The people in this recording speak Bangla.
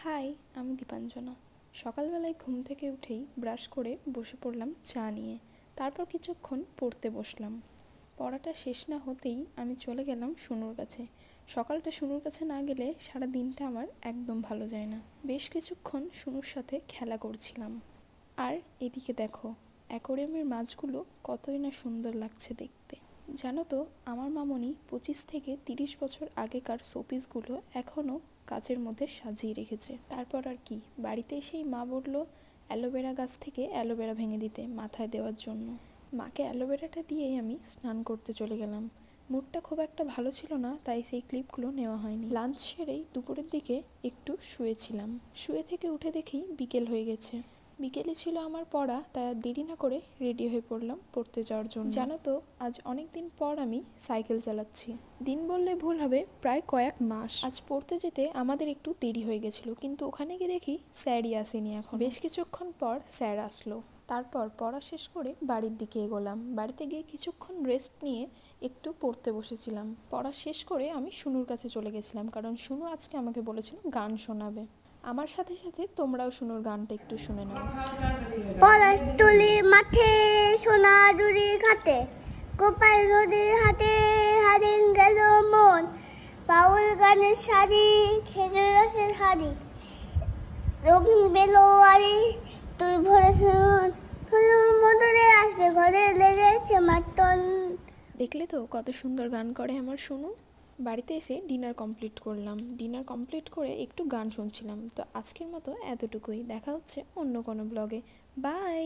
হাই, আমি দীপাঞ্জনা। সকালবেলায় ঘুম থেকে উঠেই ব্রাশ করে বসে পড়লাম চা নিয়ে। তারপর কিছুক্ষণ পড়তে বসলাম। পড়াটা শেষ না হতেই আমি চলে গেলাম শুনুর কাছে। সকালটা শুনুর কাছে না গেলে সারা দিনটা আমার একদম ভালো যায় না। বেশ কিছুক্ষণ শুনুর সাথে খেলা করছিলাম। আর এদিকে দেখো, অ্যাকোয়ারিয়ামের মাছগুলো কতই না সুন্দর লাগছে দেখতে। জানো তো, আমার মামনি 25 থেকে 30 বছর আগেকার শোপিসগুলো এখনও কাচের মধ্যে সাজিয়ে রেখেছে। তারপর আর কি, বাড়িতে এসেই মা বলল অ্যালোভেরা গাছ থেকে অ্যালোভেরা ভেঙে দিতে মাথায় দেওয়ার জন্য। মাকে অ্যালোভেরাটা দিয়েই আমি স্নান করতে চলে গেলাম। মুডটা খুব একটা ভালো ছিল না, তাই সেই ক্লিপগুলো নেওয়া হয়নি। লাঞ্চ সেরেই দুপুরের দিকে একটু শুয়েছিলাম। শুয়ে থেকে উঠে দেখি বিকেল হয়ে গেছে। বিকেলে ছিল আমার পড়া, তাই আর দেরি না করে রেডি হয়ে পড়লাম পড়তে যাওয়ার জন্য। জানো তো, আজ অনেক দিন পর আমি সাইকেল চালাচ্ছি। দিন বললে ভুল হবে, প্রায় কয়েক মাস। আজ পড়তে যেতে আমাদের একটু দেরি হয়ে গেছিলো, কিন্তু ওখানে গিয়ে দেখি স্যারই আসেনি এখন। বেশ কিছুক্ষণ পর স্যার আসলো। তারপর পড়া শেষ করে বাড়ির দিকে এগোলাম। বাড়িতে গিয়ে কিছুক্ষণ রেস্ট নিয়ে একটু পড়তে বসেছিলাম। পড়া শেষ করে আমি শুনুর কাছে চলে গেছিলাম, কারণ শুনু আজকে আমাকে বলেছিল গান শোনাবে। আমার সাথে সাথে তোমরাও শুনুর গানটা একটু শুনে নাও। পলাশতলি মাঠে সোনা জুড়ি ঘাটে, কোপাই নদীর হাটে হারিং গেল মন, বাউল গানের শাড়ি খেজুর রসের হাড়ি, রঙিন বেলোয়ারি তুই ভরে শোন, মধুরে আসবে ঘরে লেগেছে মাতন। দেখলে তো কত সুন্দর গান করে আমার শুনু। বাড়িতে এসে ডিনার কমপ্লিট করলাম। ডিনার কমপ্লিট করে একটু গান শুনছিলাম। তো আজকের মতো এতটুকুই। দেখা হচ্ছে অন্য কোনো ব্লগে। বাই।